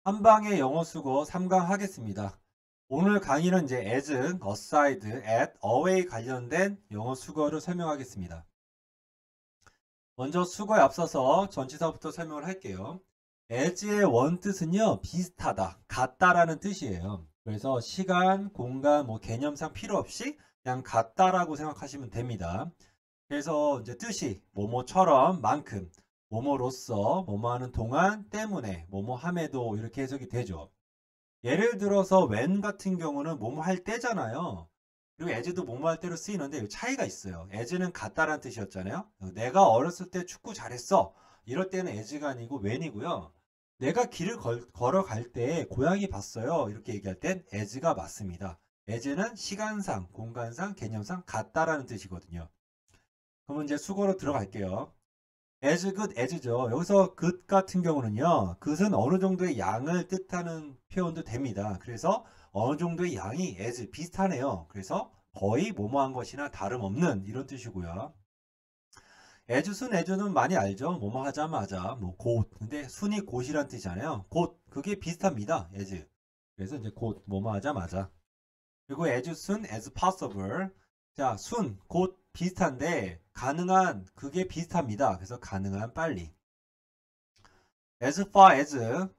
한방의 영어 수고 3강 하겠습니다. 오늘 강의는 이제 as, aside, at, away 관련된 영어 수거를 설명하겠습니다. 먼저 수거에 앞서서 전치사부터 설명을 할게요. as의 원뜻은요, 비슷하다, 같다라는 뜻이에요. 그래서 시간, 공간, 개념상 필요 없이 그냥 같다라고 생각하시면 됩니다. 그래서 이제 뜻이 뭐뭐처럼, 만큼, 뭐뭐로서, 뭐뭐하는 동안, 때문에, 뭐뭐함에도 이렇게 해석이 되죠. 예를 들어서 when 같은 경우는 뭐뭐 할 때잖아요. 그리고 as도 뭐뭐 할 때로 쓰이는데 여기 차이가 있어요. as는 같다라는 뜻이었잖아요. 내가 어렸을 때 축구 잘했어. 이럴 때는 as가 아니고 when이고요. 내가 길을 걸어갈 때 고양이 봤어요. 이렇게 얘기할 땐 as가 맞습니다. as는 시간상, 공간상, 개념상 같다라는 뜻이거든요. 그러면 이제 수거로 들어갈게요. as good as죠. 여기서 good 같은 경우는요. good은 어느 정도의 양을 뜻하는 표현도 됩니다. 그래서 어느 정도의 양이 as 비슷하네요. 그래서 거의 뭐뭐한 것이나 다름없는 이런 뜻이고요. as soon as는 많이 알죠. 뭐뭐 하자마자 곧. 근데 soon이 곧이란 뜻이잖아요. 곧 그게 비슷합니다. as. 그래서 이제 곧 뭐뭐 하자마자. 그리고 as soon as possible. 자, soon 곧 비슷한데 가능한 그게 비슷합니다. 그래서 가능한 빨리. as far as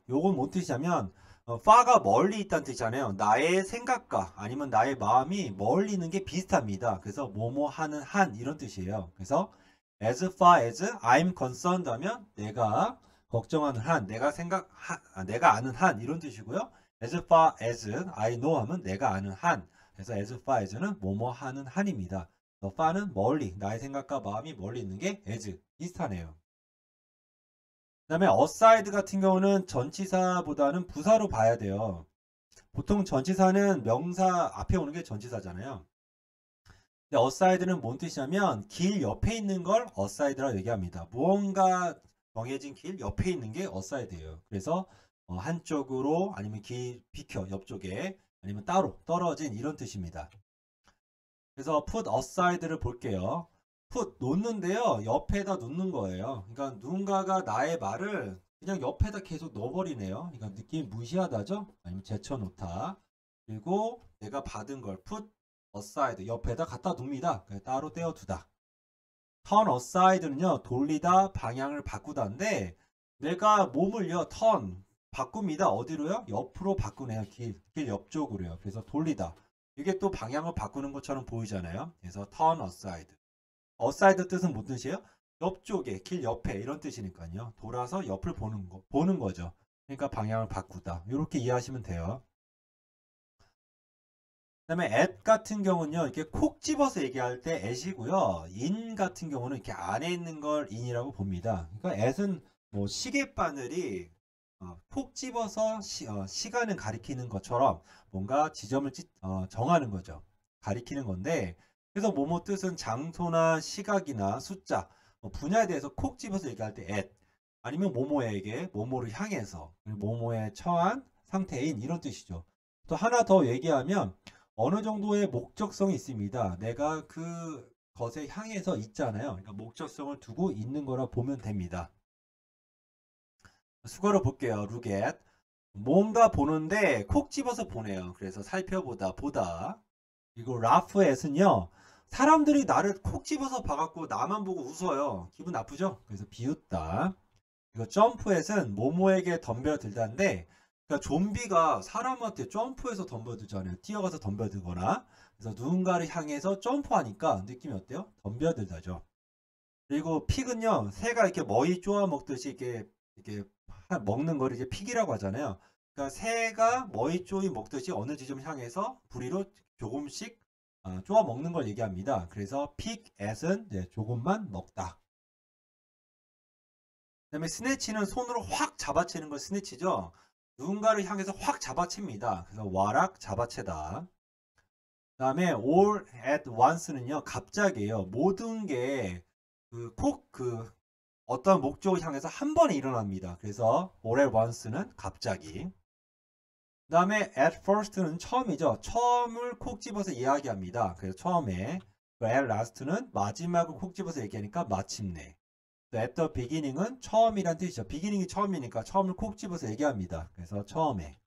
요건 뭔 뜻이냐면 far가 멀리 있다는 뜻이잖아요. 나의 생각과 아니면 나의 마음이 멀리 있는 게 비슷합니다. 그래서 뭐뭐 하는 한 이런 뜻이에요. 그래서 as far as I'm concerned 하면 내가 걱정하는 한, 내가 아는 한 이런 뜻이고요. as far as I know 하면 내가 아는 한. 그래서 as far as는 뭐뭐 하는 한입니다. far는 멀리, 나의 생각과 마음이 멀리 있는 게 as 비슷하네요. 그 다음에 aside 같은 경우는 전치사보다는 부사로 봐야 돼요. 보통 전치사는 명사 앞에 오는 게 전치사잖아요. 근데 aside는 뭔 뜻이냐면 길 옆에 있는 걸 aside라고 얘기합니다. 무언가 정해진 길 옆에 있는 게 aside예요. 그래서 한쪽으로 아니면 길 비켜 옆쪽에 아니면 따로 떨어진 이런 뜻입니다. 그래서 put aside를 볼게요. put 놓는데요. 옆에다 놓는 거예요. 그러니까 누군가가 나의 말을 그냥 옆에다 계속 넣어버리네요. 그러니까 느낌 무시하다죠? 아니면 제쳐놓다. 그리고 내가 받은 걸 put aside 옆에다 갖다 둡니다. 따로 떼어두다. turn aside는요. 돌리다, 방향을 바꾸다인데 내가 몸을요. turn 바꿉니다. 어디로요? 옆으로 바꾸네요. 길 옆쪽으로요. 그래서 돌리다. 이게 또 방향을 바꾸는 것처럼 보이잖아요. 그래서 turn aside. aside 뜻은 무슨 뜻이에요? 옆쪽에, 길 옆에 이런 뜻이니까요. 돌아서 옆을 보는 거죠. 그러니까 방향을 바꾸다. 이렇게 이해하시면 돼요. 그 다음에 at 같은 경우는요. 이렇게 콕 집어서 얘기할 때 at이고요. in 같은 경우는 이렇게 안에 있는 걸 in이라고 봅니다. 그러니까 at은 시계바늘이 콕 집어서 시간을 가리키는 것처럼 뭔가 지점을 정하는 거죠. 가리키는 건데 그래서 뭐뭐 뜻은 장소나 시각이나 숫자 분야에 대해서 콕 집어서 얘기할 때 at 아니면 뭐뭐에게 뭐뭐를 향해서 뭐뭐에 처한 상태인 이런 뜻이죠. 또 하나 더 얘기하면 어느 정도의 목적성이 있습니다. 내가 그 것에 향해서 있잖아요. 그러니까 목적성을 두고 있는 거라 보면 됩니다. 수거로 볼게요. look at. 뭔가 보는데 콕 집어서 보네요. 그래서 살펴보다, 보다. 그리고 laugh at은요. 사람들이 나를 콕 집어서 봐갖고 나만 보고 웃어요. 기분 나쁘죠? 그래서 비웃다. 이거 jump at은 모모에게 덤벼들다인데 그러니까 좀비가 사람한테 점프해서 덤벼들잖아요. 뛰어가서 덤벼들거나. 그래서 누군가를 향해서 점프하니까 느낌이 어때요? 덤벼들다죠. 그리고 픽은요. 새가 이렇게 머리 쪼아 먹듯이 이렇게 먹는 거를 이제 픽이라고 하잖아요. 그러니까 새가 머리 쪼이 먹듯이 어느 지점 향해서 부리로 조금씩 쪼아 먹는 걸 얘기합니다. 그래서 pick at은 조금만 먹다. 그 다음에 스네치는 손으로 확 잡아채는 걸 스네치죠. 누군가를 향해서 확 잡아챕니다. 그래서 와락 잡아채다. 그 다음에 all at once는요. 갑자기예요. 모든 게 어떤 목적을 향해서 한 번에 일어납니다. 그래서 all at once는 갑자기. 그 다음에 at first는 처음이죠. 처음을 콕 집어서 이야기합니다. 그래서 처음에 at last는 마지막을 콕 집어서 얘기하니까 마침내. at the beginning은 처음이란 뜻이죠. beginning이 처음이니까 처음을 콕 집어서 얘기합니다. 그래서 처음에.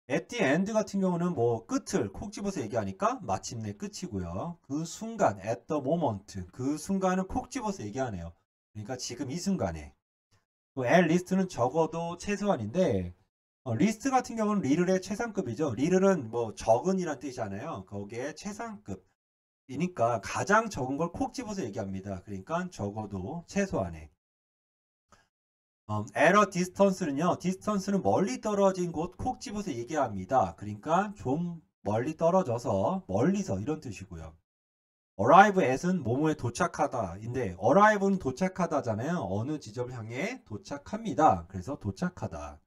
at the end 같은 경우는 뭐 끝을 콕 집어서 얘기하니까 마침내 끝이고요. 그 순간, at the moment, 그 순간은 콕 집어서 얘기하네요. 그러니까 지금 이 순간에. at least는 적어도 최소한인데, 리스트 같은 경우는 리를의 최상급이죠. 리를은 뭐 적은이란 뜻이잖아요. 거기에 최상급이니까 가장 적은 걸 콕 집어서 얘기합니다. 그러니까 적어도 최소한에. at a distance는요. distance는 멀리 떨어진 곳 콕 집어서 얘기합니다. 그러니까 좀 멀리 떨어져서 멀리서 이런 뜻이고요. arrive at은 뭐뭐에 도착하다인데 arrive는 도착하다잖아요. 어느 지점을 향해 도착합니다. 그래서 도착하다.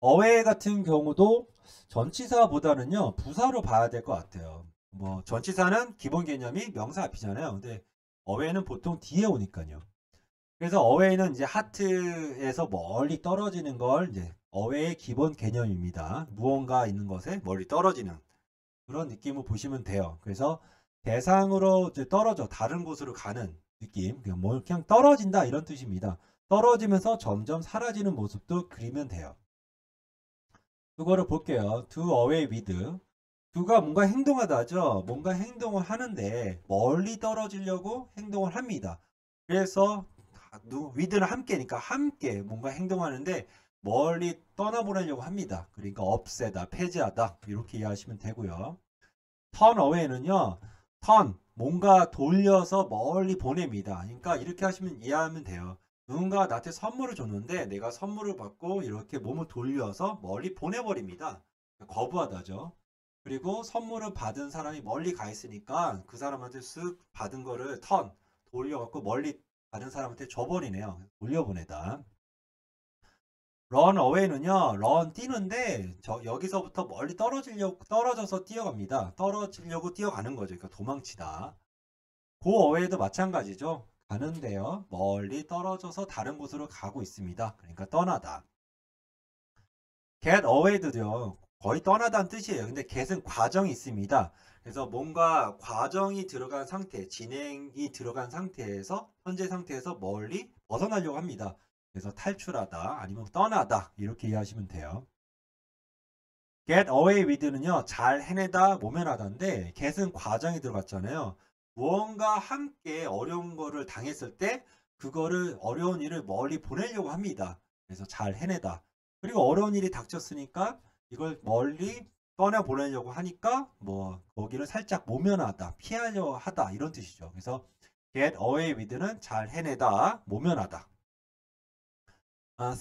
away 같은 경우도 전치사보다는요. 부사로 봐야 될 것 같아요. 뭐 전치사는 기본 개념이 명사 앞이잖아요. 근데 away는 보통 뒤에 오니까요. 그래서 away는 이제 하트에서 멀리 떨어지는 걸 이제 away의 기본 개념입니다. 무언가 있는 것에 멀리 떨어지는 그런 느낌을 보시면 돼요. 그래서 대상으로 이제 떨어져 다른 곳으로 가는 느낌, 그냥 떨어진다 이런 뜻입니다. 떨어지면서 점점 사라지는 모습도 그리면 돼요. 그거를 볼게요. do away with. do가 뭔가 행동하다죠. 뭔가 행동을 하는데 멀리 떨어지려고 행동을 합니다. 그래서 with는 함께니까 함께 뭔가 행동하는데 멀리 떠나보내려고 합니다. 그러니까 없애다, 폐지하다 이렇게 이해하시면 되고요. turn away는요. turn 뭔가 돌려서 멀리 보냅니다. 그러니까 이렇게 하시면 이해하면 돼요. 누군가 나한테 선물을 줬는데 내가 선물을 받고 이렇게 몸을 돌려서 멀리 보내버립니다. 거부하다죠. 그리고 선물을 받은 사람이 멀리 가 있으니까 그 사람한테 쓱 받은 거를 돌려갖고 멀리 받은 사람한테 줘버리네요. 돌려보내다. run away는요. run 뛰는데 여기서부터 멀리 떨어져서 뛰어갑니다. 떨어지려고 뛰어가는 거죠. 그러니까 도망치다. go away도 마찬가지죠. 가는데요. 멀리 떨어져서 다른 곳으로 가고 있습니다. 그러니까 떠나다. get away도요. 거의 떠나다는 뜻이에요. 근데 get은 과정이 있습니다. 그래서 뭔가 과정이 들어간 상태, 진행이 들어간 상태에서 현재 상태에서 멀리 벗어나려고 합니다. 그래서 탈출하다 아니면 떠나다 이렇게 이해하시면 돼요. get away with는요. 잘 해내다, 모면하다인데 get은 과정이 들어갔잖아요. 무언가 함께 어려운 거를 당했을 때 그거를 어려운 일을 멀리 보내려고 합니다. 그래서 잘 해내다. 그리고 어려운 일이 닥쳤으니까 이걸 멀리 떠나보내려고 하니까 뭐 거기를 살짝 모면하다, 피하려 하다 이런 뜻이죠. 그래서 get away with는 잘 해내다, 모면하다.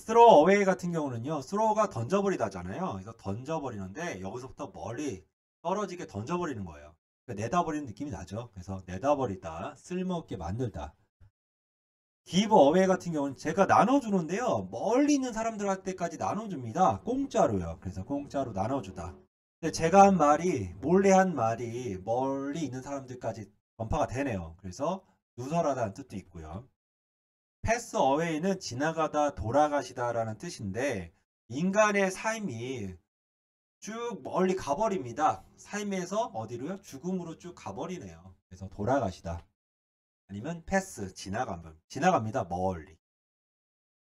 throw away 같은 경우는요. throw가 던져버리다잖아요. 그래서 던져버리는데 여기서부터 멀리 떨어지게 던져버리는 거예요. 그러니까 내다버리는 느낌이 나죠. 그래서 내다버리다, 쓸모없게 만들다. give away 같은 경우는 제가 나눠주는데요. 멀리 있는 사람들한테까지 나눠줍니다. 공짜로요. 그래서 공짜로 나눠주다. 근데 제가 한 말이, 몰래 한 말이 멀리 있는 사람들까지 전파가 되네요. 그래서 누설하다는 뜻도 있고요. pass away는 지나가다, 돌아가시다 라는 뜻인데 인간의 삶이 쭉 멀리 가버립니다. 삶에서 어디로요? 죽음으로 쭉 가버리네요. 그래서 돌아가시다. 아니면 패스, 지나갑니다. 멀리.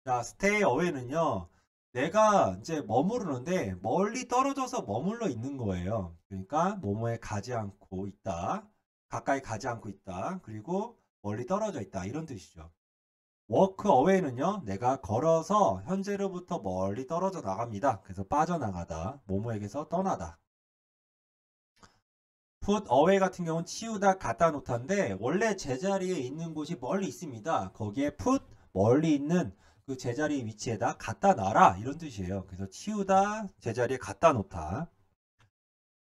자, stay away는요. 내가 이제 머무르는데 멀리 떨어져서 머물러 있는 거예요. 그러니까 뭐뭐에 가지 않고 있다. 가까이 가지 않고 있다. 그리고 멀리 떨어져 있다. 이런 뜻이죠. walk away는요. 내가 걸어서 현재로부터 멀리 떨어져 나갑니다. 그래서 빠져나가다. 뭐뭐에게서 떠나다. put away 같은 경우는 치우다, 갖다 놓다인데 원래 제자리에 있는 곳이 멀리 있습니다. 거기에 put 멀리 있는 그 제자리 위치에다 갖다 놔라 이런 뜻이에요. 그래서 치우다, 제자리에 갖다 놓다.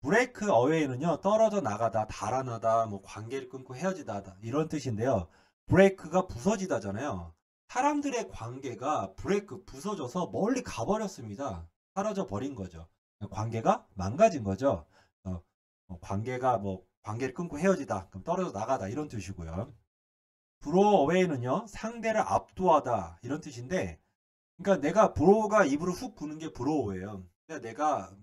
break away는요. 떨어져 나가다, 달아나다, 뭐 관계를 끊고 헤어지다 이런 뜻인데요. break가 부서지다잖아요. 사람들의 관계가 break 부서져서 멀리 가버렸습니다. 사라져 버린 거죠. 관계가 망가진 거죠. 관계가 관계를 끊고 헤어지다, 그럼 떨어져 나가다 이런 뜻이고요. blow away는요 상대를 압도하다 이런 뜻인데, 그러니까 내가 blow가 입으로 훅 부는 게 blow예요. 그러니까 내가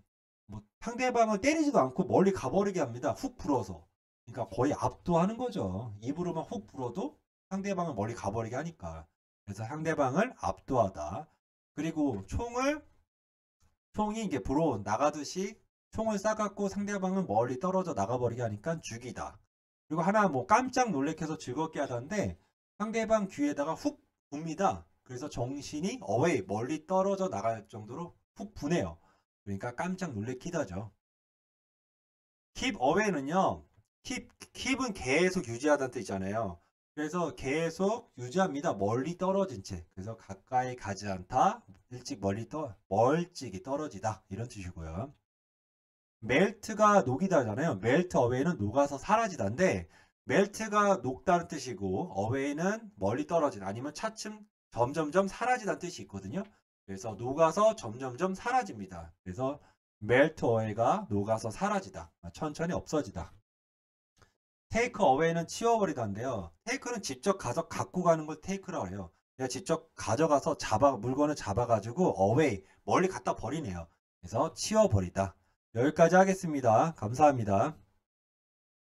상대방을 때리지도 않고 멀리 가버리게 합니다. 훅 불어서. 그러니까 거의 압도하는 거죠. 입으로만 훅 불어도 상대방은 멀리 가버리게 하니까. 그래서 상대방을 압도하다. 그리고 총이 이게 불어 나가듯이 총을 쏴갖고 상대방은 멀리 떨어져 나가버리게 하니까 죽이다. 그리고 하나 뭐 깜짝 놀래켜서 즐겁게 하던데 상대방 귀에다가 훅 붑니다. 그래서 정신이 어웨이 멀리 떨어져 나갈 정도로 훅 부네요. 그러니까 깜짝 놀래키다죠. keep away는요. keep은 계속 유지하다는 뜻이잖아요. 그래서 계속 유지합니다. 멀리 떨어진 채. 그래서 가까이 가지 않다. 일찍 멀찍이 떨어지다. 이런 뜻이고요. 멜트가 녹이다잖아요. 멜트 어웨이는 녹아서 사라지다인데 멜트가 녹다는 뜻이고 어웨이는 멀리 떨어지다 아니면 차츰 점점점 사라지다는 뜻이 있거든요. 그래서 녹아서 점점점 사라집니다. 그래서 멜트 어웨이가 녹아서 사라지다. 천천히 없어지다. 테이크 어웨이는 치워버리다인데요. 테이크는 직접 가서 갖고 가는 걸 테이크라고 해요. 내가 직접 가져가서 물건을 잡아가지고 어웨이 멀리 갖다 버리네요. 그래서 치워버리다. 여기까지 하겠습니다. 감사합니다.